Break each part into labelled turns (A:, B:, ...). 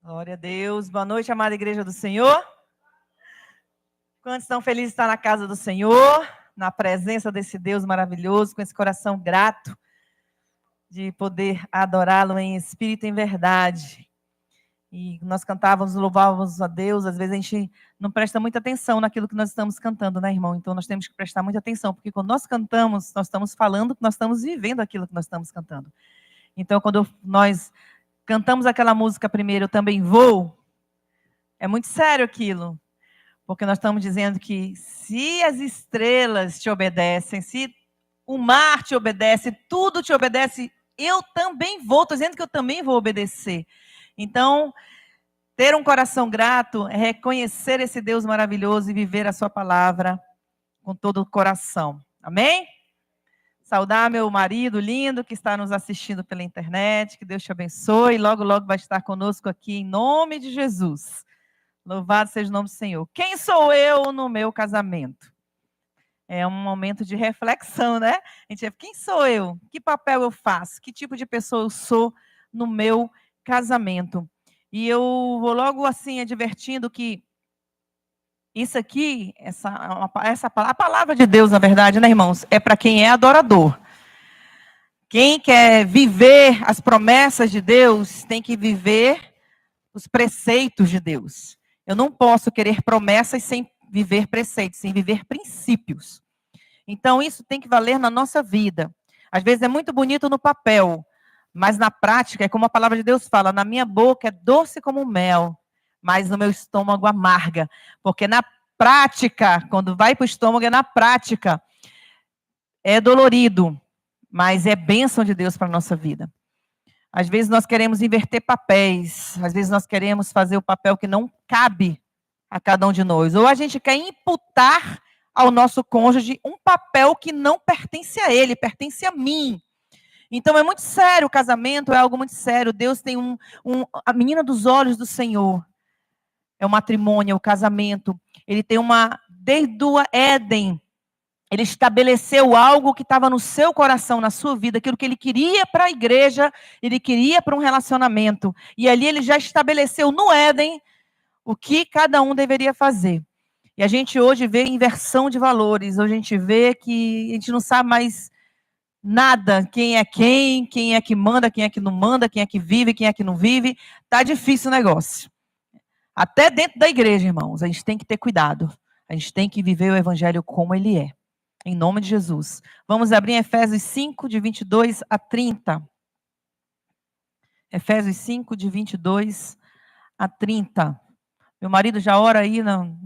A: Glória a Deus. Boa noite, amada igreja do Senhor. Quantos estão felizes de estar na casa do Senhor, na presença desse Deus maravilhoso, com esse coração grato de poder adorá-lo em espírito e em verdade. E nós cantávamos, louvávamos a Deus, às vezes a gente não presta muita atenção naquilo que nós estamos cantando, né, irmão? Então nós temos que prestar muita atenção, porque quando nós cantamos, nós estamos falando que nós estamos vivendo aquilo que nós estamos cantando. Então quando nós cantamos aquela música primeiro, Eu Também Vou, é muito sério aquilo, porque nós estamos dizendo que se as estrelas te obedecem, se o mar te obedece, tudo te obedece, eu também vou, estou dizendo que eu também vou obedecer. Então, ter um coração grato é reconhecer esse Deus maravilhoso e viver a sua palavra com todo o coração. Amém? Saudar meu marido lindo que está nos assistindo pela internet, que Deus te abençoe, logo, logo vai estar conosco aqui em nome de Jesus. Louvado seja o nome do Senhor. Quem sou eu no meu casamento? É um momento de reflexão, né? A gente quem sou eu? Que papel eu faço? Que tipo de pessoa eu sou no meu casamento? E eu vou logo assim advertindo que isso aqui, a palavra de Deus, na verdade, né, irmãos, é para quem é adorador. Quem quer viver as promessas de Deus tem que viver os preceitos de Deus. Eu não posso querer promessas sem viver preceitos, sem viver princípios. Então, isso tem que valer na nossa vida. Às vezes é muito bonito no papel, mas na prática, é como a palavra de Deus fala, na minha boca é doce como mel, mas no meu estômago amarga. Porque na prática, quando vai para o estômago, é na prática. É dolorido, mas é bênção de Deus para a nossa vida. Às vezes nós queremos inverter papéis, às vezes nós queremos fazer o papel que não cabe a cada um de nós. Ou a gente quer imputar ao nosso cônjuge um papel que não pertence a ele, pertence a mim. Então é muito sério, o casamento é algo muito sério. Deus tem a menina dos olhos do Senhor. É o matrimônio, é o casamento. Ele tem desde o Éden, ele estabeleceu algo que estava no seu coração, na sua vida, aquilo que ele queria para a igreja, ele queria para um relacionamento. E ali ele já estabeleceu no Éden o que cada um deveria fazer. E a gente hoje vê inversão de valores, hoje a gente vê que a gente não sabe mais nada, quem é que manda, quem é que não manda, quem é que vive, quem é que não vive. Tá difícil o negócio. Até dentro da igreja, irmãos, a gente tem que ter cuidado. A gente tem que viver o evangelho como ele é. Em nome de Jesus. Vamos abrir Efésios 5, de 22 a 30. Efésios 5, de 22 a 30. Meu marido já ora aí, não?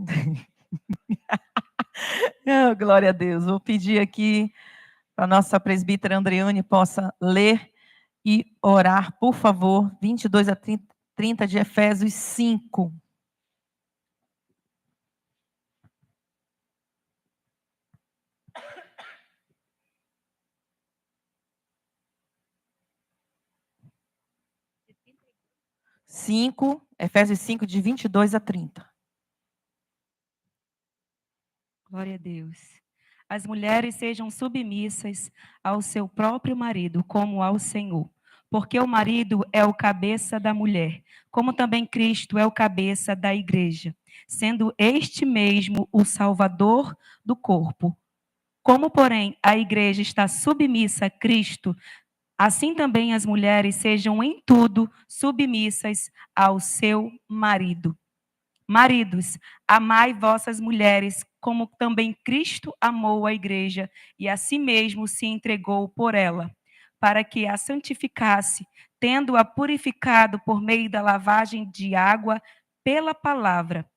A: Oh, glória a Deus. Vou pedir aqui para a nossa presbítera Andreane possa ler e orar, por favor. 22 a 30 de Efésios 5. Efésios 5, de 22 a 30.
B: Glória a Deus. As mulheres sejam submissas ao seu próprio marido, como ao Senhor. Porque o marido é o cabeça da mulher, como também Cristo é o cabeça da igreja, sendo este mesmo o Salvador do corpo. Como, porém, a igreja está submissa a Cristo, assim também as mulheres sejam em tudo submissas ao seu marido. Maridos, amai vossas mulheres, como também Cristo amou a igreja e a si mesmo se entregou por ela, para que a santificasse, tendo-a purificado por meio da lavagem de água pela palavra,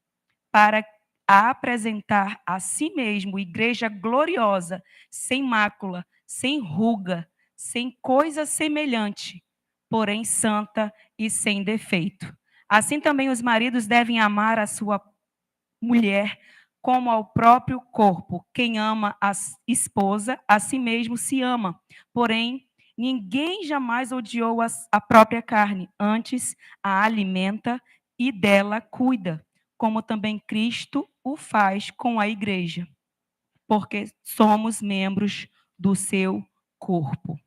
B: para a apresentar a si mesmo igreja gloriosa, sem mácula, sem ruga, sem coisa semelhante, porém santa e sem defeito. Assim também os maridos devem amar a sua mulher como ao próprio corpo. Quem ama a esposa, a si mesmo se ama. Porém, ninguém jamais odiou a própria carne, antes a alimenta e dela cuida, como também Cristo o faz com a igreja, porque somos membros do seu corpo.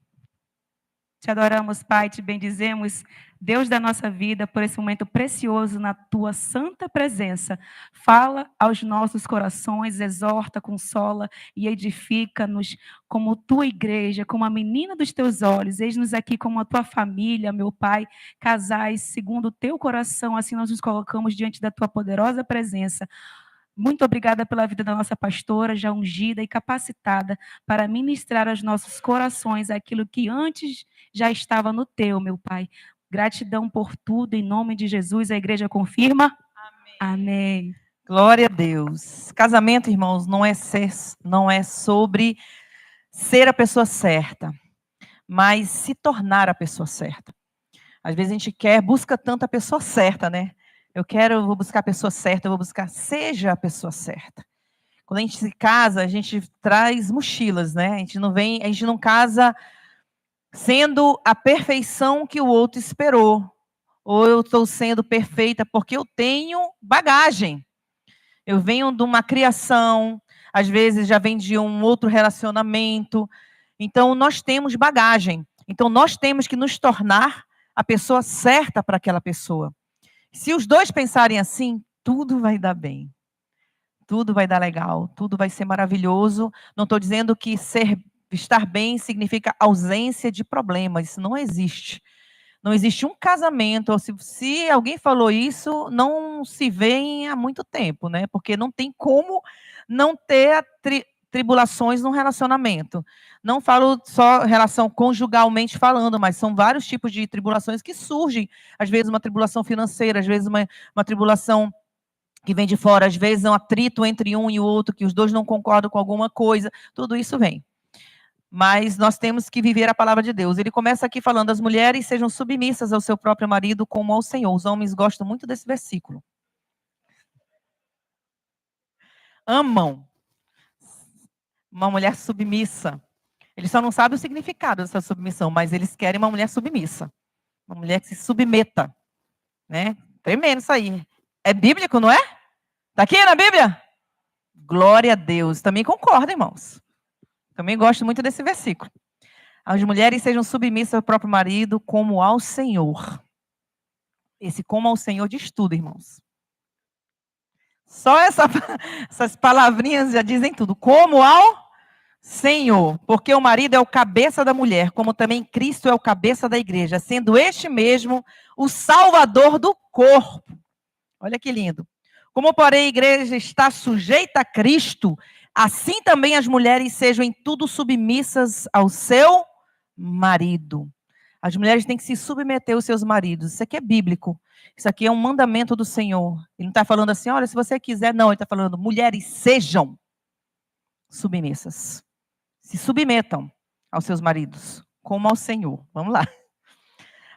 B: Te adoramos, Pai, te bendizemos Deus da nossa vida, por esse momento precioso na tua santa presença. Fala aos nossos corações, exorta, consola e edifica-nos como tua igreja, como a menina dos teus olhos. Eis-nos aqui como a tua família, meu Pai, casais segundo o teu coração. Assim nós nos colocamos diante da tua poderosa presença. Muito obrigada pela vida da nossa pastora, já ungida e capacitada para ministrar aos nossos corações aquilo que antes já estava no teu, meu Pai. Gratidão por tudo, em nome de Jesus. A igreja confirma? Amém.
A: Glória a Deus. Casamento, irmãos, não é sobre ser a pessoa certa, mas se tornar a pessoa certa. Às vezes a gente busca tanto a pessoa certa, né? Vou buscar a pessoa certa, seja a pessoa certa. Quando a gente se casa, a gente traz mochilas, né? A gente não casa sendo a perfeição que o outro esperou. Ou eu estou sendo perfeita porque eu tenho bagagem. Eu venho de uma criação, às vezes já vem de um outro relacionamento. Então, nós temos bagagem. Então, nós temos que nos tornar a pessoa certa para aquela pessoa. Se os dois pensarem assim, tudo vai dar bem. Tudo vai dar legal, tudo vai ser maravilhoso. Não estou dizendo que estar bem significa ausência de problemas. Isso não existe. Não existe um casamento, ou se alguém falou isso, não se vê há muito tempo, né? Porque não tem como não ter tribulações num relacionamento. Não falo só relação conjugalmente falando, mas são vários tipos de tribulações que surgem. Às vezes uma tribulação financeira, às vezes uma tribulação que vem de fora, às vezes um atrito entre um e o outro, que os dois não concordam com alguma coisa. Tudo isso vem. Mas nós temos que viver a palavra de Deus. Ele começa aqui falando, as mulheres sejam submissas ao seu próprio marido como ao Senhor. Os homens gostam muito desse versículo. Amam uma mulher submissa. Eles só não sabem o significado dessa submissão, mas eles querem uma mulher submissa. Uma mulher que se submeta. Né? Tremendo isso aí. É bíblico, não é? Está aqui na Bíblia? Glória a Deus. Também concordo, irmãos. Também gosto muito desse versículo. As mulheres sejam submissas ao próprio marido como ao Senhor. Esse como ao Senhor diz tudo, irmãos. Só essas palavrinhas já dizem tudo. Como ao Senhor. Porque o marido é o cabeça da mulher, como também Cristo é o cabeça da igreja, sendo este mesmo o salvador do corpo. Olha que lindo. Como, porém, a igreja está sujeita a Cristo, assim também as mulheres sejam em tudo submissas ao seu marido. As mulheres têm que se submeter aos seus maridos. Isso aqui é bíblico. Isso aqui é um mandamento do Senhor. Ele não está falando assim, olha, se você quiser. Não, ele está falando, mulheres sejam submissas. Se submetam aos seus maridos, como ao Senhor. Vamos lá.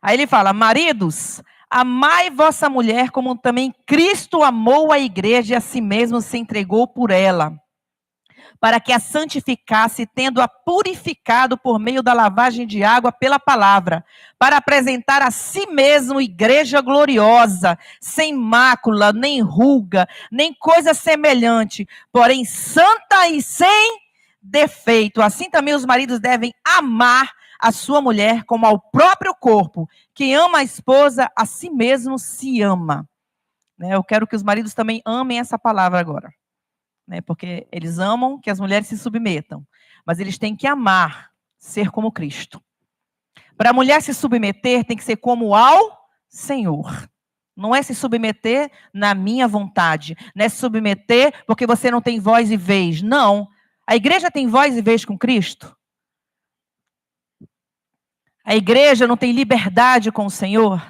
A: Aí ele fala, maridos, amai vossa mulher como também Cristo amou a igreja e a si mesmo se entregou por ela, para que a santificasse, tendo-a purificado por meio da lavagem de água pela palavra, para apresentar a si mesmo igreja gloriosa, sem mácula, nem ruga, nem coisa semelhante, porém santa e sem defeito. Assim também os maridos devem amar a sua mulher como ao próprio corpo. Quem ama a esposa, a si mesmo se ama. Eu quero que os maridos também amem essa palavra agora. Porque eles amam que as mulheres se submetam. Mas eles têm que amar, ser como Cristo. Para a mulher se submeter, tem que ser como ao Senhor. Não é se submeter na minha vontade. Não é se submeter porque você não tem voz e vez. Não. A igreja tem voz e vez com Cristo? A igreja não tem liberdade com o Senhor?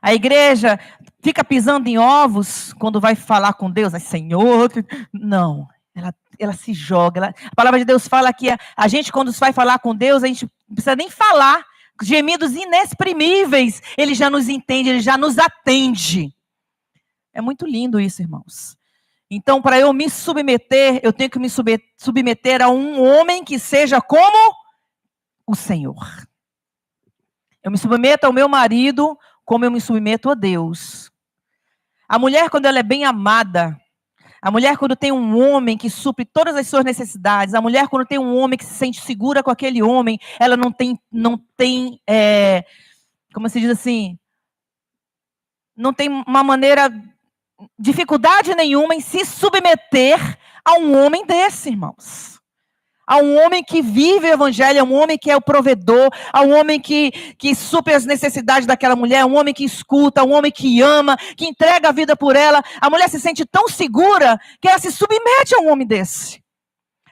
A: A igreja fica pisando em ovos quando vai falar com Deus? Senhor, não. Ela se joga. A palavra de Deus fala que a gente, quando vai falar com Deus, a gente não precisa nem falar. Gemidos inexprimíveis. Ele já nos entende, ele já nos atende. É muito lindo isso, irmãos. Então, para eu me submeter, eu tenho que me submeter a um homem que seja como o Senhor. Eu me submeto ao meu marido como eu me submeto a Deus. A mulher, quando ela é bem amada, a mulher, quando tem um homem que supre todas as suas necessidades, a mulher, quando tem um homem que se sente segura com aquele homem, ela não tem como se diz assim, não tem uma maneira, dificuldade nenhuma em se submeter a um homem desse, irmãos. A um homem que vive o evangelho, a um homem que é o provedor, a um homem que supre as necessidades daquela mulher, um homem que escuta, um homem que ama, que entrega a vida por ela. A mulher se sente tão segura que ela se submete a um homem desse.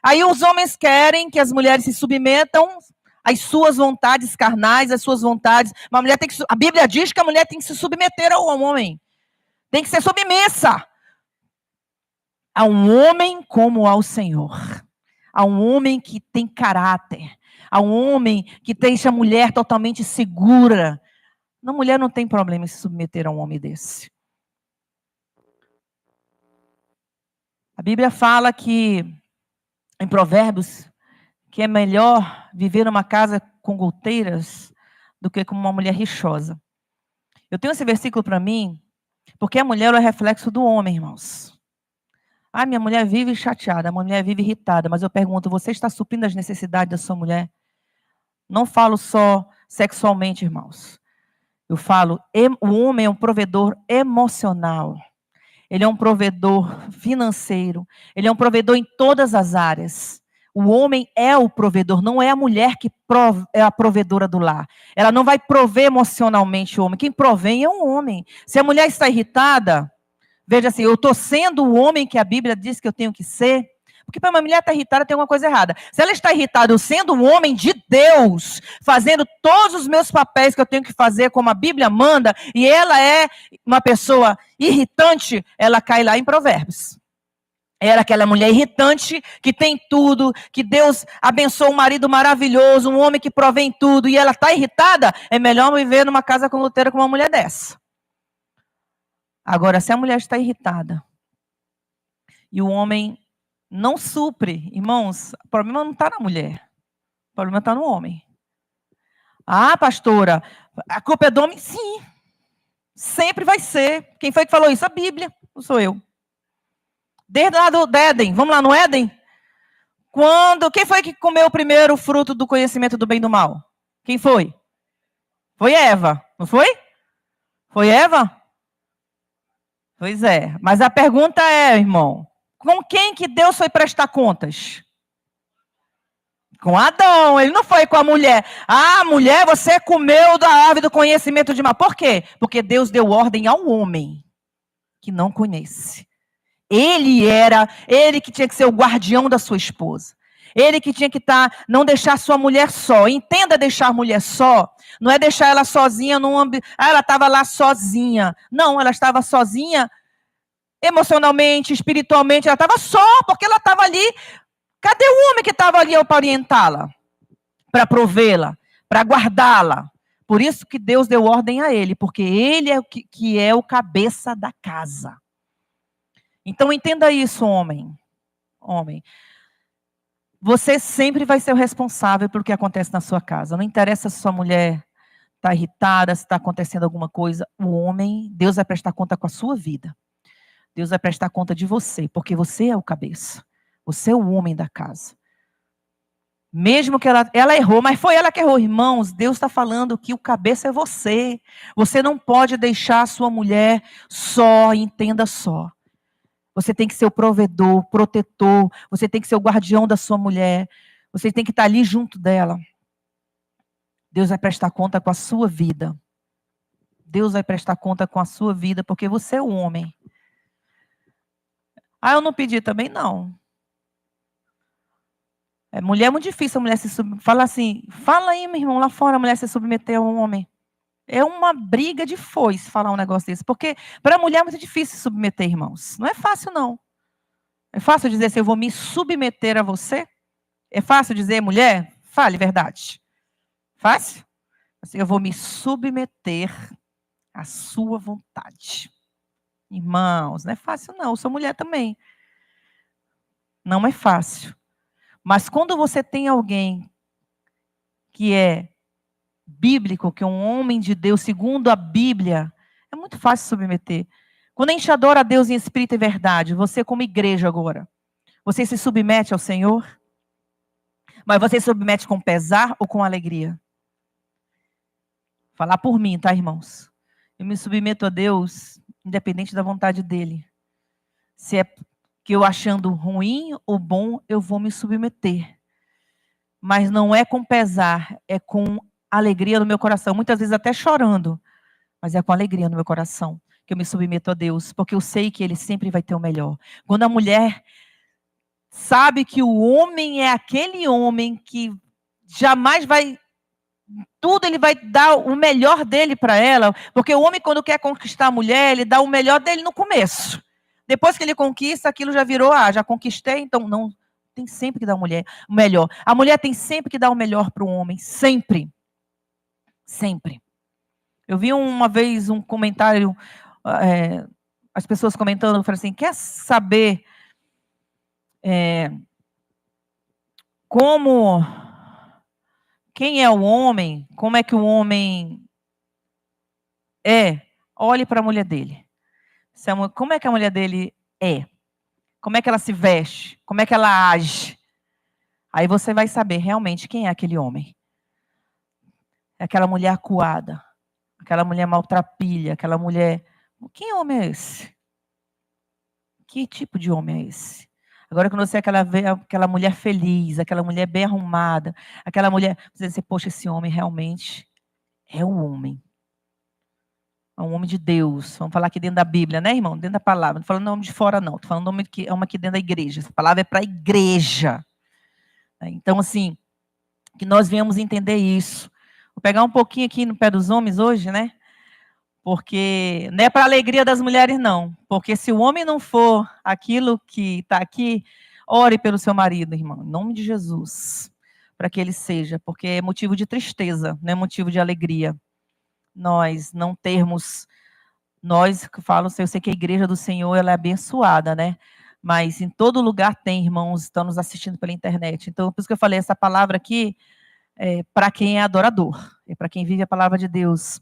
A: Aí os homens querem que as mulheres se submetam às suas vontades carnais, às suas vontades. Uma mulher tem que, a Bíblia diz que a mulher tem que se submeter ao homem. Tem que ser submissa a um homem como ao Senhor. A um homem que tem caráter, a um homem que deixa a mulher totalmente segura. A mulher não tem problema em se submeter a um homem desse. A Bíblia fala que, em Provérbios, que é melhor viver numa casa com goteiras do que com uma mulher rixosa. Eu tenho esse versículo para mim, porque a mulher é o reflexo do homem, irmãos. Ah, minha mulher vive chateada, a mulher vive irritada, mas eu pergunto, você está suprindo as necessidades da sua mulher? Não falo só sexualmente, irmãos. Eu falo, o homem é um provedor emocional. Ele é um provedor financeiro. Ele é um provedor em todas as áreas. O homem é o provedor, não é a mulher que é a provedora do lar. Ela não vai prover emocionalmente o homem. Quem provém é o homem. Se a mulher está irritada, veja assim, eu estou sendo o homem que a Bíblia diz que eu tenho que ser? Porque para uma mulher estar irritada tem alguma coisa errada. Se ela está irritada, eu sendo um homem de Deus, fazendo todos os meus papéis que eu tenho que fazer, como a Bíblia manda, e ela é uma pessoa irritante, ela cai lá em Provérbios. Era aquela mulher irritante, que tem tudo, que Deus abençoa um marido maravilhoso, um homem que provém tudo, e ela está irritada, é melhor viver numa casa com luteira com uma mulher dessa. Agora, se a mulher está irritada e o homem não supre, irmãos, o problema não está na mulher, o problema está no homem. Ah, pastora, a culpa é do homem? Sim, sempre vai ser. Quem foi que falou isso? A Bíblia, não sou eu. Desde lá do Éden, vamos lá no Éden? Quem foi que comeu o primeiro fruto do conhecimento do bem e do mal? Quem foi? Foi Eva, não foi? Foi Eva? Pois é, mas a pergunta é, irmão, com quem que Deus foi prestar contas? Com Adão, ele não foi com a mulher. Ah, mulher, você comeu da árvore do conhecimento de mal. Por quê? Porque Deus deu ordem ao homem que não conhece. Ele que tinha que ser o guardião da sua esposa. Ele que tinha que não deixar sua mulher só. Entenda deixar a mulher só. Não é deixar ela sozinha num ambiente. Ah, ela estava lá sozinha. Não, ela estava sozinha emocionalmente, espiritualmente. Ela estava só, porque ela estava ali. Cadê o homem que estava ali para orientá-la? Para provê-la? Para guardá-la? Por isso que Deus deu ordem a ele. Porque ele é o que é o cabeça da casa. Então entenda isso, homem. Homem. Você sempre vai ser o responsável pelo que acontece na sua casa. Não interessa se sua mulher está irritada, se está acontecendo alguma coisa. O homem, Deus vai prestar conta com a sua vida. Deus vai prestar conta de você, porque você é o cabeça. Você é o homem da casa. Mesmo que ela errou, mas foi ela que errou. Irmãos, Deus está falando que o cabeça é você. Você não pode deixar a sua mulher só, entenda só. Você tem que ser o provedor, protetor. Você tem que ser o guardião da sua mulher. Você tem que estar ali junto dela. Deus vai prestar conta com a sua vida. Deus vai prestar conta com a sua vida, porque você é o homem. Ah, eu não pedi também? Não. Mulher é muito difícil a mulher se submeter. Fala assim, fala aí, meu irmão, lá fora a mulher se submeter a um homem. É uma briga de foice falar um negócio desse. Porque para a mulher é muito difícil se submeter, irmãos. Não é fácil, não. É fácil dizer assim, eu vou me submeter a você? É fácil dizer, mulher? Fale verdade. Fácil? Assim, eu vou me submeter à sua vontade. Irmãos, não é fácil, não. Eu sou mulher também. Não é fácil. Mas quando você tem alguém que é bíblico, que é um homem de Deus, segundo a Bíblia, é muito fácil submeter. Quando a gente adora a Deus em espírito e verdade, você como igreja agora, você se submete ao Senhor? Mas você se submete com pesar ou com alegria? Falar por mim, tá, irmãos? Eu me submeto a Deus, independente da vontade dele. Se é que eu achando ruim ou bom, eu vou me submeter. Mas não é com pesar, é com alegria no meu coração. Muitas vezes até chorando, mas é com alegria no meu coração que eu me submeto a Deus, porque eu sei que Ele sempre vai ter o melhor. Quando a mulher sabe que o homem é aquele homem que jamais vai, tudo ele vai dar o melhor dele para ela, porque o homem quando quer conquistar a mulher, ele dá o melhor dele no começo. Depois que ele conquista, aquilo já virou, já conquistei, então não, tem sempre que dar o melhor. A mulher tem sempre que dar o melhor para o homem, sempre. Sempre. Eu vi uma vez um comentário, as pessoas comentando, eu falei assim, quer saber quem é o homem, como é que o homem é? Olhe para a mulher dele. Como é que a mulher dele é? Como é que ela se veste? Como é que ela age? Aí você vai saber realmente quem é aquele homem. É aquela mulher acuada, aquela mulher maltrapilha, aquela mulher... Que homem é esse? Que tipo de homem é esse? Agora, quando você é aquela mulher feliz, aquela mulher bem arrumada, aquela mulher, você diz, poxa, esse homem realmente é um homem. É um homem de Deus. Vamos falar aqui dentro da Bíblia, né, irmão? Dentro da palavra. Não estou falando nome de fora, não. Estou falando nome que é uma aqui dentro da igreja. Essa palavra é para a igreja. Então, assim, que nós venhamos entender isso. Vou pegar um pouquinho aqui no pé dos homens hoje, né? Porque não é para a alegria das mulheres, não. Porque se o homem não for aquilo que está aqui, ore pelo seu marido, irmão, em nome de Jesus, para que ele seja, porque é motivo de tristeza, não é motivo de alegria. Nós não termos, nós que falam, eu sei que a igreja do Senhor ela é abençoada, né? Mas em todo lugar tem, irmãos, estão nos assistindo pela internet. Então, por isso que eu falei, essa palavra aqui é para quem é adorador, é para quem vive a palavra de Deus.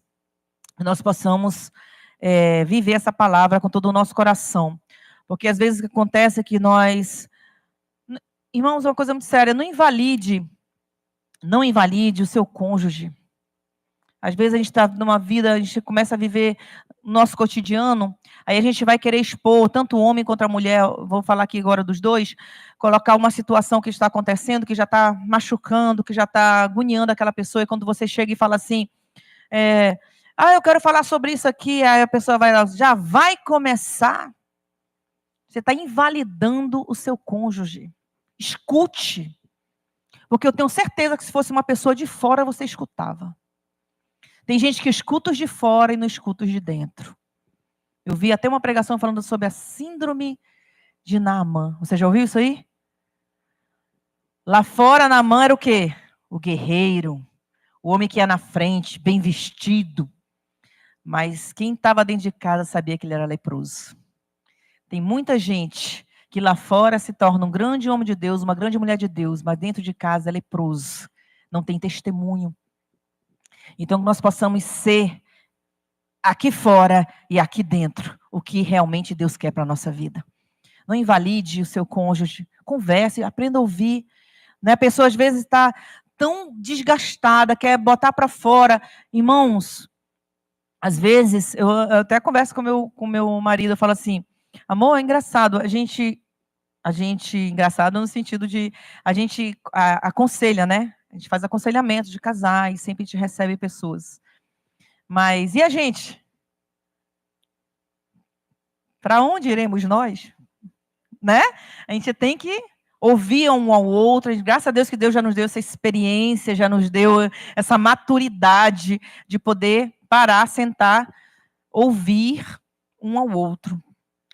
A: Nós possamos viver essa palavra com todo o nosso coração. Porque às vezes o que acontece é que nós... Irmãos, é uma coisa muito séria, não invalide o seu cônjuge. Às vezes a gente está numa vida, a gente começa a viver o nosso cotidiano, aí a gente vai querer expor, tanto o homem quanto a mulher, vou falar aqui agora dos dois, colocar uma situação que está acontecendo, que já está machucando, que já está agoniando aquela pessoa, e quando você chega e fala assim... eu quero falar sobre isso aqui, aí a pessoa já vai começar. Você está invalidando o seu cônjuge. Escute. Porque eu tenho certeza que se fosse uma pessoa de fora, você escutava. Tem gente que escuta os de fora e não escuta os de dentro. Eu vi até uma pregação falando sobre a síndrome de Naamã. Você já ouviu isso aí? Lá fora, Naamã era o quê? O guerreiro. O homem que ia na frente, bem vestido. Mas quem estava dentro de casa sabia que ele era leproso. Tem muita gente que lá fora se torna um grande homem de Deus, uma grande mulher de Deus, mas dentro de casa é leproso. Não tem testemunho. Então, que nós possamos ser aqui fora e aqui dentro o que realmente Deus quer para a nossa vida. Não invalide o seu cônjuge. Converse, aprenda a ouvir. Né? A pessoa às vezes está tão desgastada, quer botar para fora. Irmãos, às vezes, eu até converso com meu marido, eu falo assim, amor, é engraçado, a gente, engraçado no sentido de, a gente aconselha, né? A gente faz aconselhamento de casais, sempre a gente recebe pessoas. Mas, e a gente? Para onde iremos nós? Né? A gente tem que ouvir um ao outro, graças a Deus que Deus já nos deu essa experiência, já nos deu essa maturidade de poder parar, sentar, ouvir um ao outro.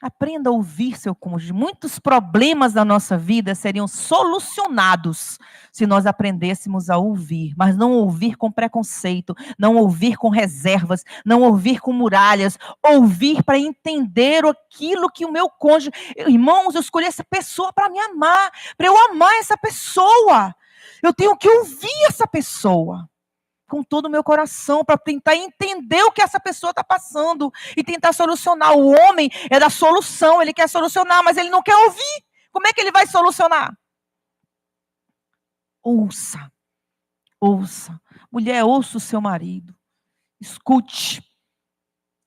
A: Aprenda a ouvir seu cônjuge. Muitos problemas da nossa vida seriam solucionados se nós aprendêssemos a ouvir, mas não ouvir com preconceito, não ouvir com reservas, não ouvir com muralhas, ouvir para entender aquilo que o meu cônjuge... Irmãos, eu escolhi essa pessoa para me amar, para eu amar essa pessoa. Eu tenho que ouvir essa pessoa com todo o meu coração, para tentar entender o que essa pessoa está passando e tentar solucionar. O homem é da solução, ele quer solucionar, mas ele não quer ouvir. Como é que ele vai solucionar? Ouça. Ouça. Mulher, ouça o seu marido. Escute.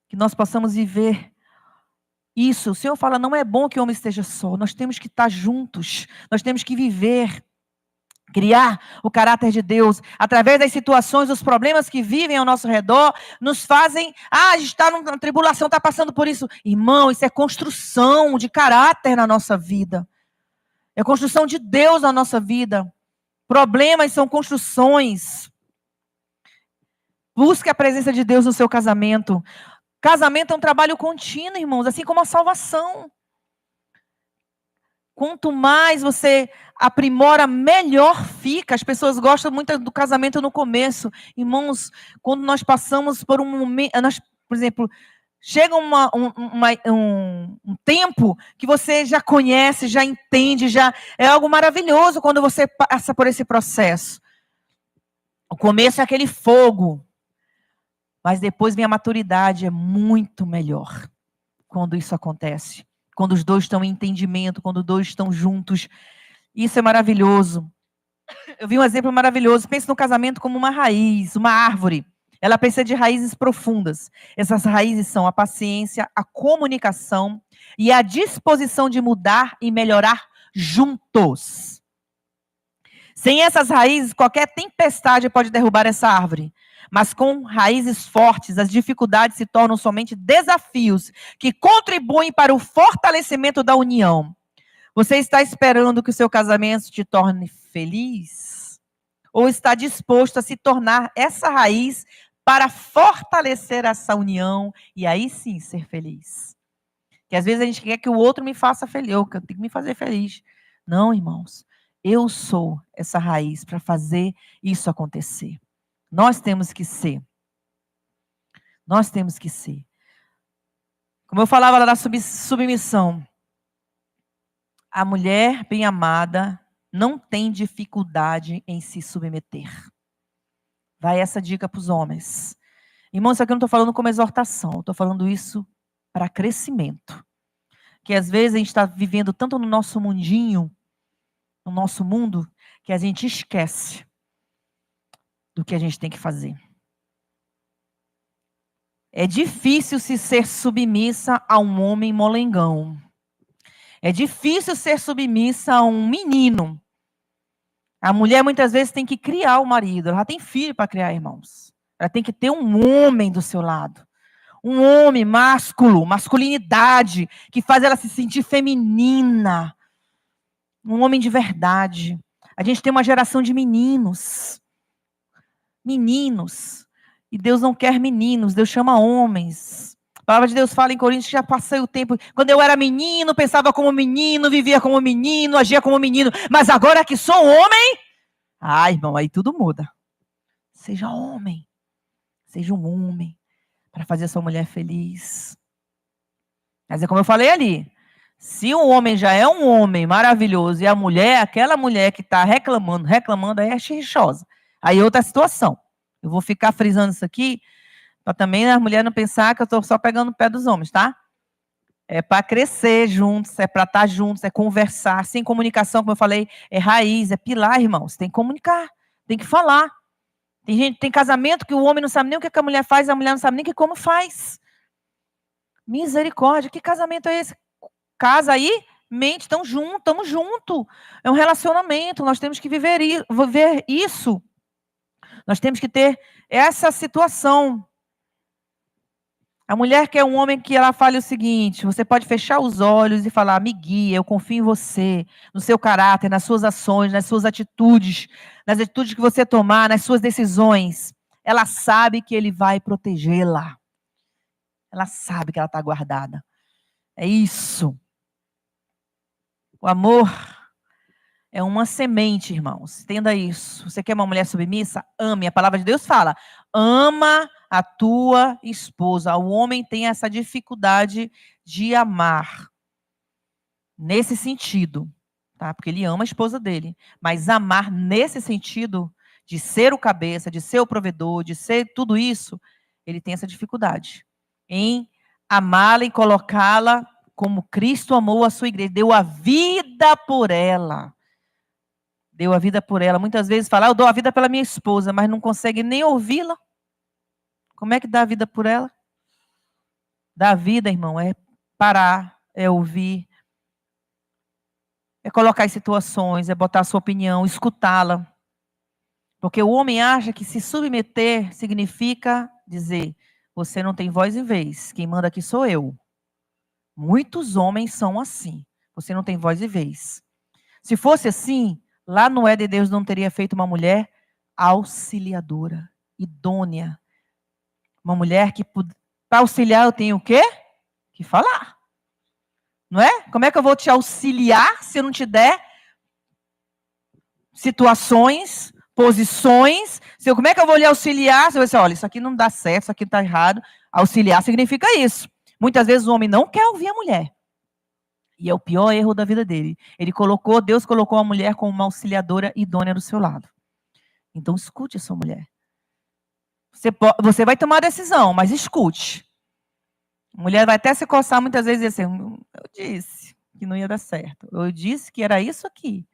A: Que nós possamos viver isso. O Senhor fala, não é bom que o homem esteja só. Nós temos que estar juntos. Nós temos que viver. Criar o caráter de Deus, através das situações, dos problemas que vivem ao nosso redor, nos fazem, a gente está numa tribulação, está passando por isso. Irmão, isso é construção de caráter na nossa vida. É construção de Deus na nossa vida. Problemas são construções. Busque a presença de Deus no seu casamento. Casamento é um trabalho contínuo, irmãos, assim como a salvação. Quanto mais você aprimora, melhor fica. As pessoas gostam muito do casamento no começo. Irmãos, quando nós passamos por um momento, por exemplo, chega um tempo que você já conhece, já entende, já é algo maravilhoso quando você passa por esse processo. O começo é aquele fogo, mas depois vem a maturidade, é muito melhor quando isso acontece. Quando os dois estão em entendimento, quando os dois estão juntos. Isso é maravilhoso. Eu vi um exemplo maravilhoso. Pense no casamento como uma raiz, uma árvore. Ela precisa de raízes profundas. Essas raízes são a paciência, a comunicação e a disposição de mudar e melhorar juntos. Sem essas raízes, qualquer tempestade pode derrubar essa árvore. Mas com raízes fortes, as dificuldades se tornam somente desafios que contribuem para o fortalecimento da união. Você está esperando que o seu casamento te torne feliz? Ou está disposto a se tornar essa raiz para fortalecer essa união e aí sim ser feliz? Que às vezes a gente quer que o outro me faça feliz, eu tenho que me fazer feliz. Não, irmãos, eu sou essa raiz para fazer isso acontecer. Nós temos que ser. Nós temos que ser. Como eu falava lá da submissão, a mulher bem amada não tem dificuldade em se submeter. Vai essa dica para os homens. Irmãos, isso aqui eu não estou falando como exortação, eu estou falando isso para crescimento. Que às vezes a gente está vivendo tanto no nosso mundinho, no nosso mundo, que a gente esquece do que a gente tem que fazer. É difícil se ser submissa a um homem molengão. É difícil ser submissa a um menino. A mulher muitas vezes tem que criar o marido. Ela tem filho para criar, irmãos. Ela tem que ter um homem do seu lado. Um homem másculo, masculinidade, que faz ela se sentir feminina. Um homem de verdade. A gente tem uma geração de meninos. Meninos. E Deus não quer meninos, Deus chama homens. A palavra de Deus fala em Coríntios que já passei o tempo. Quando eu era menino, pensava como menino, vivia como menino, agia como menino. Mas agora que sou homem, irmão, aí tudo muda. Seja homem. Seja um homem. Para fazer a sua mulher feliz. Mas é como eu falei ali. Se o homem já é um homem maravilhoso e a mulher, aquela mulher que está reclamando, aí é xixosa. Aí é outra situação. Eu vou ficar frisando isso aqui, para também a mulher não pensar que eu estou só pegando o pé dos homens, tá? É para crescer juntos, é para estar juntos, é conversar. Sem comunicação, como eu falei, é raiz, é pilar, irmãos. Tem que comunicar, tem que falar. Tem casamento que o homem não sabe nem o que a mulher faz, a mulher não sabe nem como faz. Misericórdia, que casamento é esse? Casa aí, mente, estamos juntos. É um relacionamento, nós temos que viver isso. Nós temos que ter essa situação. A mulher quer um homem que ela fale o seguinte: você pode fechar os olhos e falar, me guia, eu confio em você, no seu caráter, nas suas ações, nas suas atitudes, nas atitudes que você tomar, nas suas decisões. Ela sabe que ele vai protegê-la. Ela sabe que ela está guardada. É isso. O amor é uma semente, irmãos. Entenda isso. Você quer uma mulher submissa? Ame. A palavra de Deus fala, ama a tua esposa. O homem tem essa dificuldade de amar. Nesse sentido. Tá? Porque ele ama a esposa dele. Mas amar nesse sentido, de ser o cabeça, de ser o provedor, de ser tudo isso, ele tem essa dificuldade. Em amá-la e colocá-la como Cristo amou a sua igreja. Deu a vida por ela. Deu a vida por ela. Muitas vezes fala, eu dou a vida pela minha esposa, mas não consegue nem ouvi-la. como é que dá a vida por ela? Dar a vida, irmão, é parar, é ouvir, é colocar em situações, é botar a sua opinião, escutá-la. Porque o homem acha que se submeter significa dizer, você não tem voz e vez, quem manda aqui sou eu. Muitos homens são assim, você não tem voz e vez. Se fosse assim, lá no Éden Deus não teria feito uma mulher auxiliadora, idônea. Uma mulher que, para auxiliar, eu tenho o quê? Que falar. Não é? Como é que eu vou te auxiliar se eu não te der situações, posições? Como é que eu vou lhe auxiliar? Você vai dizer, olha, isso aqui não dá certo, isso aqui está errado. Auxiliar significa isso. Muitas vezes o homem não quer ouvir a mulher. E é o pior erro da vida dele. Deus colocou a mulher como uma auxiliadora idônea do seu lado. Então escute essa mulher. Você vai tomar a decisão, mas escute. A mulher vai até se coçar muitas vezes e dizer assim, eu disse que não ia dar certo. Eu disse que era isso aqui.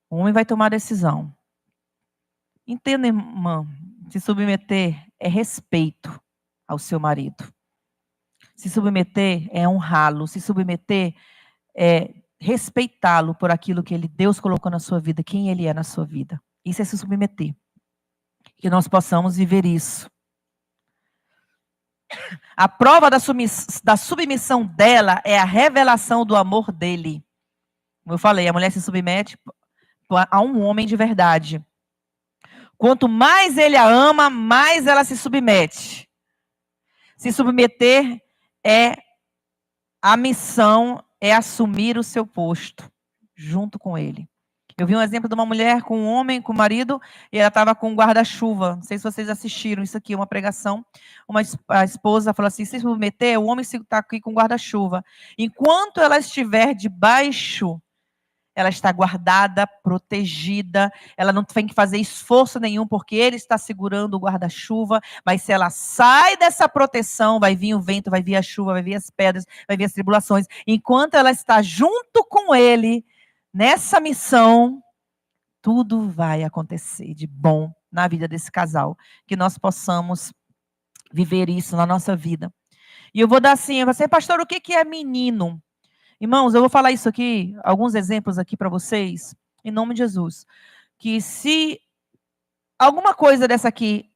A: O homem vai tomar a decisão. Entenda, irmã, se submeter é respeito ao seu marido. Se submeter é honrá-lo. Se submeter é respeitá-lo por aquilo que Deus colocou na sua vida, quem ele é na sua vida. Isso é se submeter. Que nós possamos viver isso. A prova da submissão dela é a revelação do amor dele. Como eu falei, a mulher se submete a um homem de verdade. Quanto mais ele a ama, mais ela se submete. Se submeter a missão é assumir o seu posto junto com ele. Eu vi um exemplo de uma mulher com um homem, com o marido, e ela estava com um guarda-chuva. Não sei se vocês assistiram isso aqui, uma pregação. A esposa falou assim, se submeter, o homem está aqui com guarda-chuva. Enquanto ela estiver debaixo, ela está guardada, protegida, ela não tem que fazer esforço nenhum, porque ele está segurando o guarda-chuva, mas se ela sai dessa proteção, vai vir o vento, vai vir a chuva, vai vir as pedras, vai vir as tribulações. Enquanto ela está junto com ele, nessa missão, tudo vai acontecer de bom na vida desse casal. Que nós possamos viver isso na nossa vida. E eu vou dar assim, você, pastor, o que é menino? Irmãos, eu vou falar isso aqui, alguns exemplos aqui para vocês, em nome de Jesus. Que se alguma coisa dessa aqui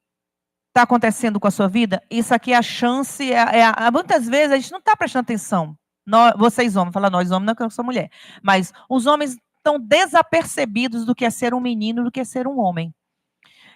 A: está acontecendo com a sua vida, isso aqui é a chance, muitas vezes a gente não está prestando atenção. Vocês homens, fala nós homens, não que eu sou mulher. Mas os homens estão desapercebidos do que é ser um menino, do que é ser um homem.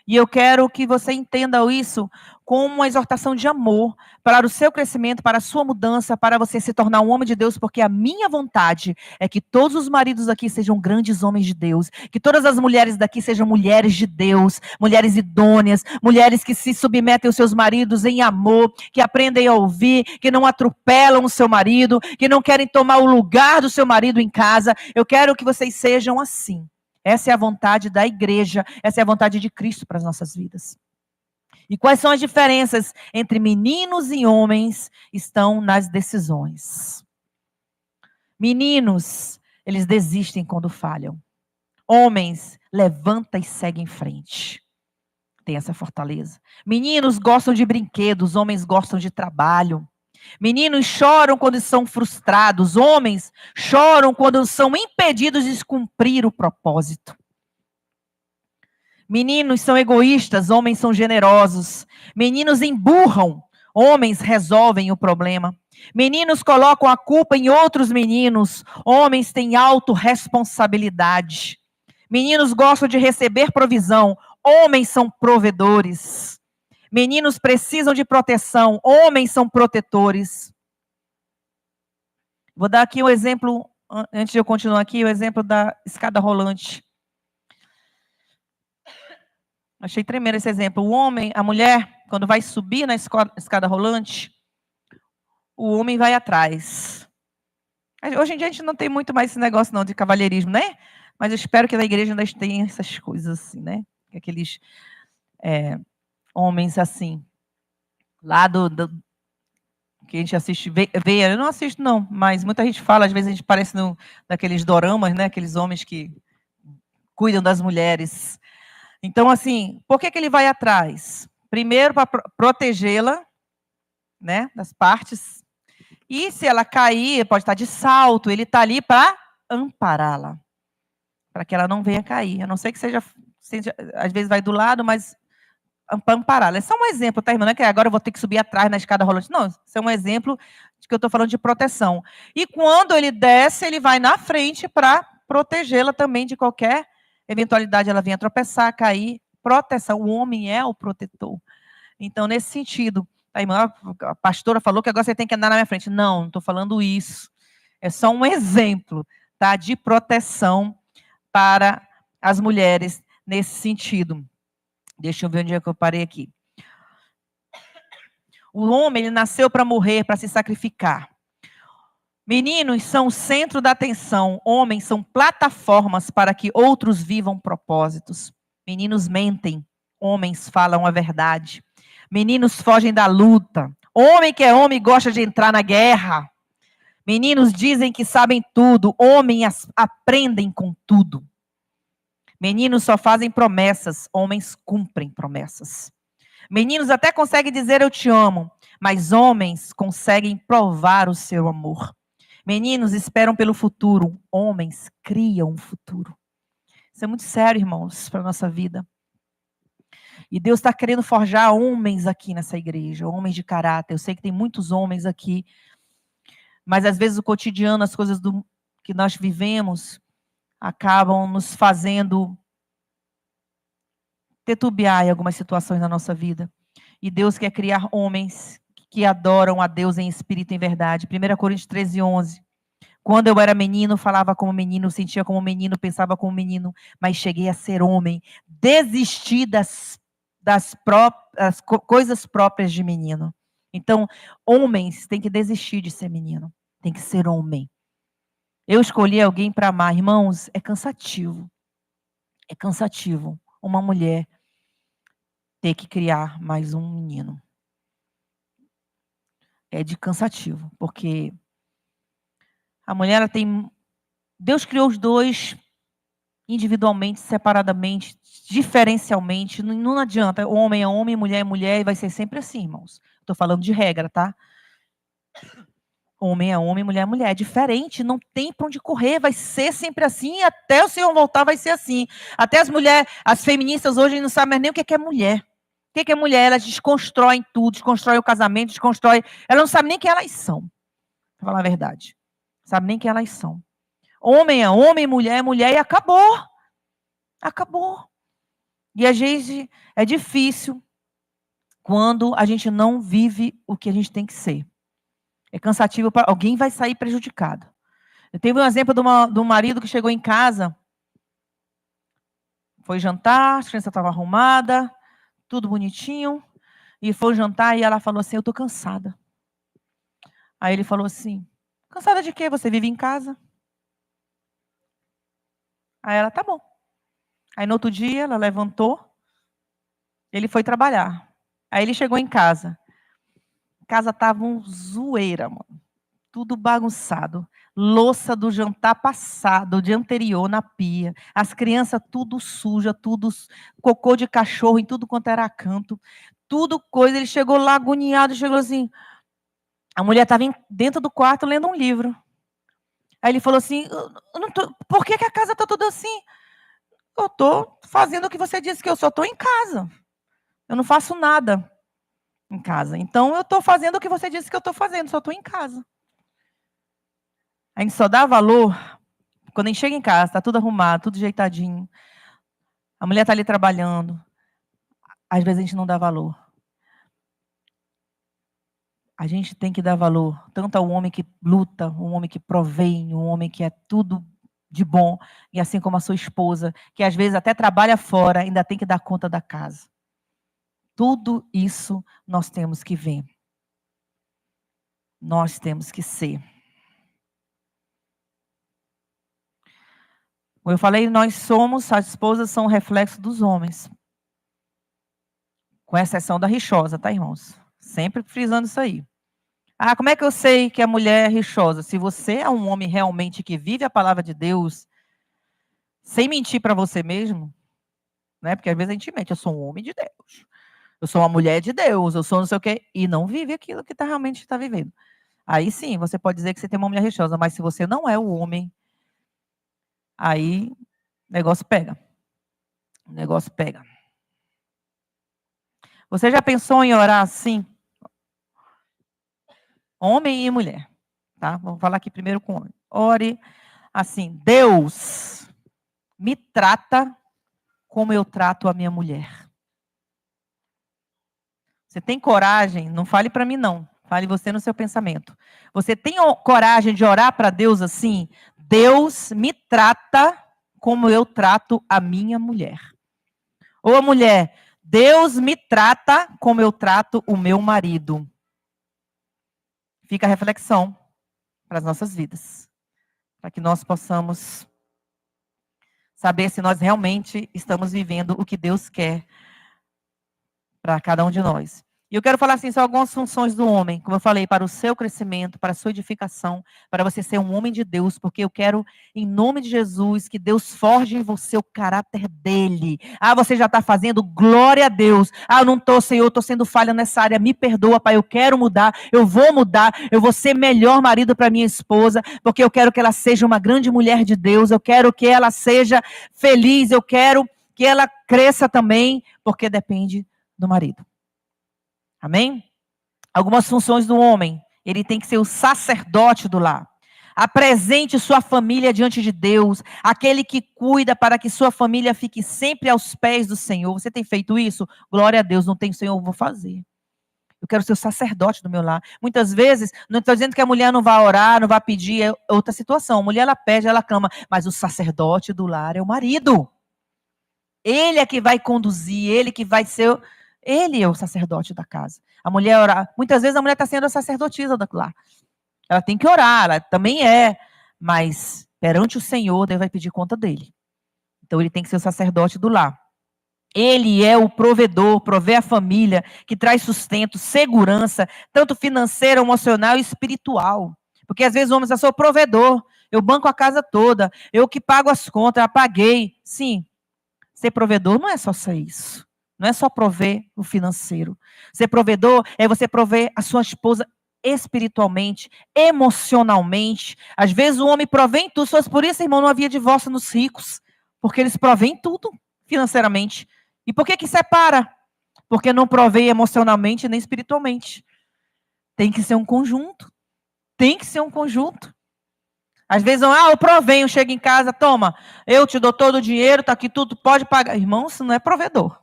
A: E eu quero que você entenda isso como uma exortação de amor para o seu crescimento, para a sua mudança, para você se tornar um homem de Deus, porque a minha vontade é que todos os maridos aqui sejam grandes homens de Deus, que todas as mulheres daqui sejam mulheres de Deus, mulheres idôneas, mulheres que se submetem aos seus maridos em amor, que aprendem a ouvir, que não atropelam o seu marido, que não querem tomar o lugar do seu marido em casa. Eu quero que vocês sejam assim. Essa é a vontade da igreja, essa é a vontade de Cristo para as nossas vidas. E quais são as diferenças entre meninos e homens? Estão nas decisões. Meninos, eles desistem quando falham. Homens, levanta e segue em frente. Tem essa fortaleza. Meninos gostam de brinquedos, homens gostam de trabalho. Meninos choram quando são frustrados, homens choram quando são impedidos de cumprir o propósito. Meninos são egoístas, homens são generosos. Meninos emburram, homens resolvem o problema. Meninos colocam a culpa em outros meninos, homens têm autorresponsabilidade. Meninos gostam de receber provisão, homens são provedores. Meninos precisam de proteção, homens são protetores. Vou dar aqui um exemplo, antes de eu continuar aqui, o exemplo da escada rolante. Achei tremendo esse exemplo. O homem, a mulher, quando vai subir na escada rolante, o homem vai atrás. Hoje em dia a gente não tem muito mais esse negócio não de cavalheirismo, né? Mas eu espero que na igreja ainda tenha essas coisas assim, né? Aqueles homens assim, lá do que a gente assiste, vê, eu não assisto não, mas muita gente fala, às vezes a gente parece daqueles doramas, né? Aqueles homens que cuidam das mulheres. Então, assim, por que ele vai atrás? Primeiro, para protegê-la, né, das partes. E se ela cair, pode estar de salto, ele está ali para ampará-la, para que ela não venha cair. A não ser que seja, às vezes vai do lado, mas para ampará-la. É só um exemplo, tá, irmã? Não é que agora eu vou ter que subir atrás na escada rolante. Não, isso é um exemplo de que eu estou falando de proteção. E quando ele desce, ele vai na frente para protegê-la também de qualquer eventualidade, ela venha tropeçar, cair. Proteção, o homem é o protetor. Então, nesse sentido, a irmã, a pastora falou que agora você tem que andar na minha frente. Não estou falando isso. É só um exemplo, tá, de proteção para as mulheres nesse sentido. Deixa eu ver onde é que eu parei aqui. O homem, ele nasceu para morrer, para se sacrificar. Meninos são o centro da atenção. Homens são plataformas para que outros vivam propósitos. Meninos mentem. Homens falam a verdade. Meninos fogem da luta. Homem que é homem gosta de entrar na guerra. Meninos dizem que sabem tudo. Homens aprendem com tudo. Meninos só fazem promessas. Homens cumprem promessas. Meninos até conseguem dizer eu te amo, mas homens conseguem provar o seu amor. Meninos esperam pelo futuro, homens criam um futuro. Isso é muito sério, irmãos, para a nossa vida. E Deus está querendo forjar homens aqui nessa igreja, homens de caráter. Eu sei que tem muitos homens aqui, mas às vezes o cotidiano, as coisas que nós vivemos, acabam nos fazendo titubear em algumas situações na nossa vida. E Deus quer criar homens que adoram a Deus em espírito e em verdade. 1 Coríntios 13:11. Quando eu era menino, falava como menino, sentia como menino, pensava como menino, mas cheguei a ser homem. Desisti das coisas próprias de menino. Então, homens têm que desistir de ser menino. Tem que ser homem. Eu escolhi alguém para amar. Irmãos, é cansativo. É cansativo. Uma mulher ter que criar mais um menino. É de cansativo, porque a mulher, ela tem... Deus criou os dois individualmente, separadamente, diferencialmente. Não adianta, homem é homem, mulher é mulher, e vai ser sempre assim, irmãos. Estou falando de regra, tá? Homem é homem, mulher é mulher. É diferente, não tem para onde correr, vai ser sempre assim, e até o Senhor voltar vai ser assim. Até as mulheres, as feministas hoje não sabem nem o que é mulher. O que é mulher? Elas desconstroem tudo, desconstroem o casamento, desconstroem... Elas não sabem nem quem elas são, para falar a verdade. Não sabem nem quem elas são. Homem é homem, mulher é mulher, e acabou. Acabou. E a gente, é difícil quando a gente não vive o que a gente tem que ser. É cansativo, para alguém vai sair prejudicado. Eu teve um exemplo de um marido que chegou em casa, foi jantar, a criança estava arrumada, tudo bonitinho, e foi jantar e ela falou assim, eu estou cansada. Aí ele falou assim, cansada de quê? Você vive em casa? Aí ela, tá bom. Aí no outro dia ela levantou, ele foi trabalhar. Aí ele chegou em casa. A casa estava um zoeira, mano. Tudo bagunçado. Louça do jantar passado, do dia anterior na pia. As crianças tudo suja, tudo cocô de cachorro em tudo quanto era canto. Tudo coisa. Ele chegou lá agoniado, chegou assim. A mulher estava dentro do quarto lendo um livro. Aí ele falou assim, por que a casa está toda assim? Eu estou fazendo o que você disse que eu só estou em casa. Eu não faço nada em casa. Então, eu estou fazendo o que você disse que eu estou fazendo, só estou em casa. A gente só dá valor quando a gente chega em casa, está tudo arrumado, tudo ajeitadinho. A mulher está ali trabalhando. Às vezes a gente não dá valor. A gente tem que dar valor tanto ao homem que luta, um homem que provém, um homem que é tudo de bom, e assim como a sua esposa, que às vezes até trabalha fora, ainda tem que dar conta da casa. Tudo isso nós temos que ver. Nós temos que ser. Como eu falei, as esposas são o reflexo dos homens. Com exceção da rixosa, tá, irmãos? Sempre frisando isso aí. Ah, como é que eu sei que a mulher é rixosa? Se você é um homem realmente que vive a palavra de Deus, sem mentir para você mesmo, né? Porque às vezes a gente mente, eu sou um homem de Deus. Eu sou uma mulher de Deus, eu sou não sei o quê, e não vive aquilo que realmente está vivendo. Aí sim, você pode dizer que você tem uma mulher religiosa, mas se você não é o homem, aí o negócio pega. O negócio pega. Você já pensou em orar assim? Homem e mulher, tá? Vamos falar aqui primeiro com homem. Ore assim: Deus, me trata como eu trato a minha mulher. Você tem coragem? Não fale para mim, não. Fale você no seu pensamento. Você tem coragem de orar para Deus assim? Deus me trata como eu trato a minha mulher. Ou a mulher, Deus me trata como eu trato o meu marido. Fica a reflexão para as nossas vidas. Para que nós possamos saber se nós realmente estamos vivendo o que Deus quer para cada um de nós. E eu quero falar assim, são algumas funções do homem, como eu falei, para o seu crescimento, para a sua edificação, para você ser um homem de Deus, porque eu quero, em nome de Jesus, que Deus forje em você o caráter dele. Ah, você já está fazendo, glória a Deus. Ah, eu não estou, Senhor, estou sendo falha nessa área, me perdoa, Pai, eu quero mudar, eu vou ser melhor marido para minha esposa, porque eu quero que ela seja uma grande mulher de Deus, eu quero que ela seja feliz, eu quero que ela cresça também, porque depende do marido. Amém? Algumas funções do homem. Ele tem que ser o sacerdote do lar. Apresente sua família diante de Deus. Aquele que cuida para que sua família fique sempre aos pés do Senhor. Você tem feito isso? Glória a Deus. Não tem Senhor, eu vou fazer. Eu quero ser o sacerdote do meu lar. Muitas vezes, não estou dizendo que a mulher não vai orar, não vai pedir, é outra situação. A mulher, ela pede, ela clama. Mas o sacerdote do lar é o marido. Ele é que vai conduzir, ele que vai ser... Ele é o sacerdote da casa. A mulher ora, muitas vezes a mulher está sendo a sacerdotisa do lar. Ela tem que orar, ela também é, mas perante o Senhor, Deus vai pedir conta dele. Então ele tem que ser o sacerdote do lar. Ele é o provedor, provê a família, que traz sustento, segurança, tanto financeira, emocional e espiritual. Porque às vezes o homem diz, eu sou provedor, eu banco a casa toda, eu que pago as contas, eu paguei. Sim, ser provedor não é só isso. Não é só prover o financeiro. Ser provedor é você prover a sua esposa espiritualmente, emocionalmente. Às vezes o homem provém tudo. Por isso, irmão, não havia divórcio nos ricos. Porque eles provêm tudo financeiramente. E por que separa? Porque não provém emocionalmente nem espiritualmente. Tem que ser um conjunto. Tem que ser um conjunto. Às vezes, eu provenho, chego em casa, toma, eu te dou todo o dinheiro, tá aqui tudo, pode pagar. Irmão, isso não é provedor.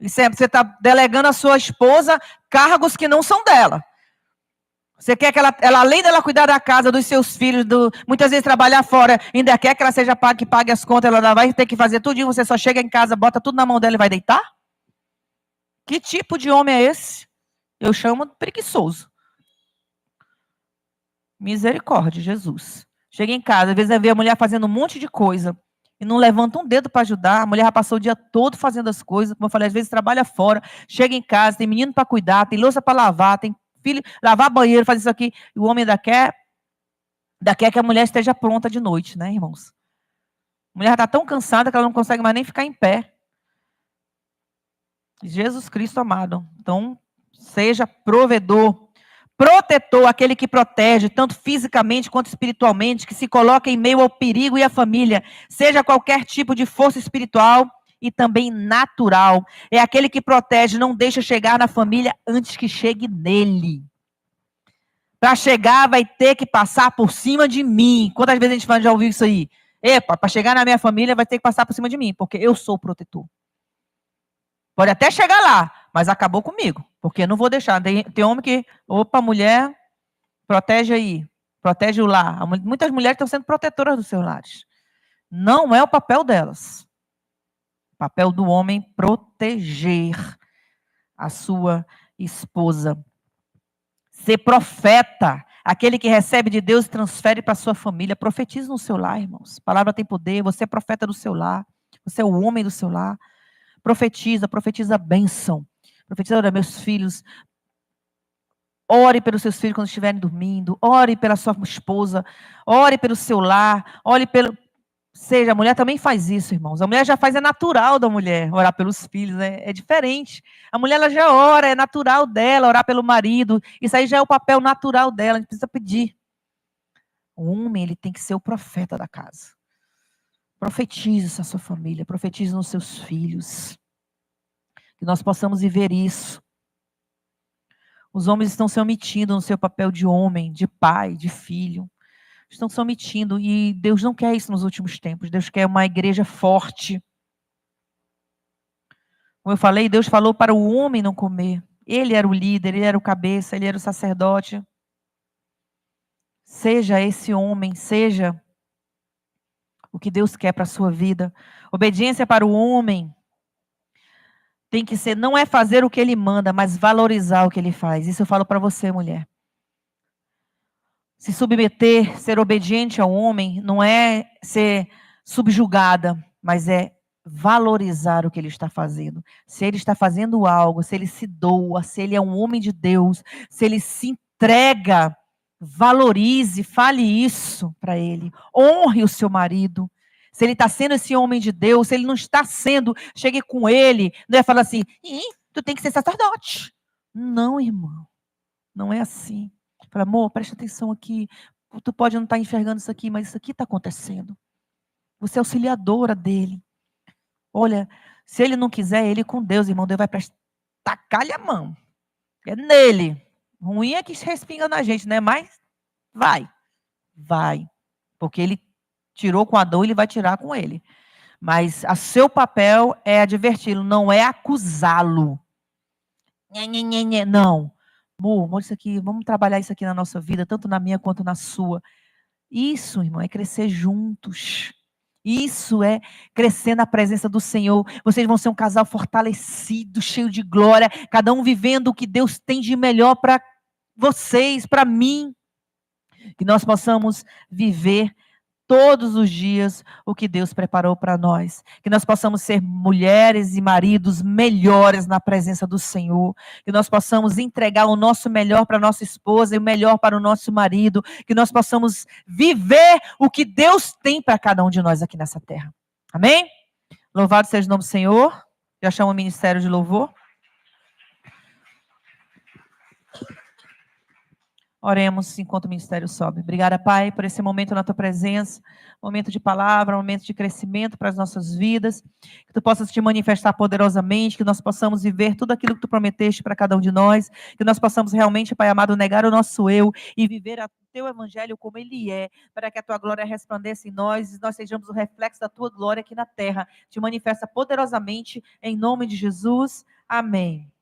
A: Você está delegando à sua esposa cargos que não são dela. Você quer que ela, além dela cuidar da casa, dos seus filhos, muitas vezes trabalhar fora, ainda quer que ela seja que pague as contas, ela vai ter que fazer tudo, e você só chega em casa, bota tudo na mão dela e vai deitar? Que tipo de homem é esse? Eu chamo de preguiçoso. Misericórdia, Jesus. Chega em casa, às vezes vê a mulher fazendo um monte de coisa e não levanta um dedo para ajudar. A mulher já passou o dia todo fazendo as coisas, como eu falei, às vezes trabalha fora, chega em casa, tem menino para cuidar, tem louça para lavar, tem filho, lavar banheiro, fazer isso aqui. E o homem ainda quer que a mulher esteja pronta de noite, né, irmãos? A mulher está tão cansada que ela não consegue mais nem ficar em pé. Jesus Cristo amado. Então, seja provedor. Protetor, aquele que protege, tanto fisicamente quanto espiritualmente, que se coloca em meio ao perigo e à família, seja qualquer tipo de força espiritual e também natural. É aquele que protege, não deixa chegar na família antes que chegue nele. Para chegar, vai ter que passar por cima de mim. Quantas vezes a gente já ouviu isso aí? Epa, para chegar na minha família, vai ter que passar por cima de mim, porque eu sou o protetor. Pode até chegar lá, mas acabou comigo, porque eu não vou deixar. Tem homem que, opa, mulher, protege aí, protege o lar. Muitas mulheres estão sendo protetoras dos seus lares. Não é o papel delas. O papel do homem proteger a sua esposa. Ser profeta, aquele que recebe de Deus e transfere para a sua família. Profetiza no seu lar, irmãos. A palavra tem poder, você é profeta do seu lar, você é o homem do seu lar. Profetiza a bênção. Profetiza, olha, meus filhos, ore pelos seus filhos quando estiverem dormindo, ore pela sua esposa, ore pelo seu lar, ore pelo... Seja, a mulher também faz isso, irmãos. A mulher já faz, é natural da mulher orar pelos filhos, é diferente. A mulher ela já ora, é natural dela orar pelo marido. Isso aí já é o papel natural dela, a gente precisa pedir. O homem, ele tem que ser o profeta da casa. Profetize a sua família, profetize nos seus filhos. Que nós possamos viver isso. Os homens estão se omitindo no seu papel de homem, de pai, de filho. Estão se omitindo e Deus não quer isso nos últimos tempos. Deus quer uma igreja forte. Como eu falei, Deus falou para o homem não comer. Ele era o líder, ele era o cabeça, ele era o sacerdote. Seja esse homem, seja o que Deus quer para a sua vida. Obediência para o homem tem que ser, não é fazer o que ele manda, mas valorizar o que ele faz. Isso eu falo para você, mulher. Se submeter, ser obediente ao homem, não é ser subjugada, mas é valorizar o que ele está fazendo. Se ele está fazendo algo, se ele se doa, se ele é um homem de Deus, se ele se entrega, valorize, fale isso para ele. Honre o seu marido. Se ele está sendo esse homem de Deus, se ele não está sendo, chegue com ele, não é falar assim, tu tem que ser sacerdote. Não, irmão, não é assim. Fala, amor, presta atenção aqui. Tu pode não estar enxergando isso aqui, mas isso aqui está acontecendo. Você é auxiliadora dele. Olha, se ele não quiser, ele com Deus, irmão, Deus vai tacar-lhe a mão. É nele. Ruim é que respinga na gente, né? Mas vai. Porque ele tirou com a dor, ele vai tirar com ele. Mas o seu papel é adverti-lo, não é acusá-lo. Não. Amor, isso aqui, vamos trabalhar isso aqui na nossa vida, tanto na minha quanto na sua. Isso, irmão, é crescer juntos. Isso é crescer na presença do Senhor. Vocês vão ser um casal fortalecido, cheio de glória, cada um vivendo o que Deus tem de melhor para vocês, para mim. Que nós possamos viver todos os dias o que Deus preparou para nós. Que nós possamos ser mulheres e maridos melhores na presença do Senhor. Que nós possamos entregar o nosso melhor para a nossa esposa e o melhor para o nosso marido. Que nós possamos viver o que Deus tem para cada um de nós aqui nessa terra. Amém? Louvado seja o nome do Senhor. Já chamo o ministério de louvor. Oremos enquanto o ministério sobe. Obrigada, Pai, por esse momento na tua presença, momento de palavra, momento de crescimento para as nossas vidas, que tu possas te manifestar poderosamente, que nós possamos viver tudo aquilo que tu prometeste para cada um de nós, que nós possamos realmente, Pai amado, negar o nosso eu e viver o teu evangelho como ele é, para que a tua glória resplandeça em nós e nós sejamos o reflexo da tua glória aqui na terra. Te manifesta poderosamente em nome de Jesus. Amém.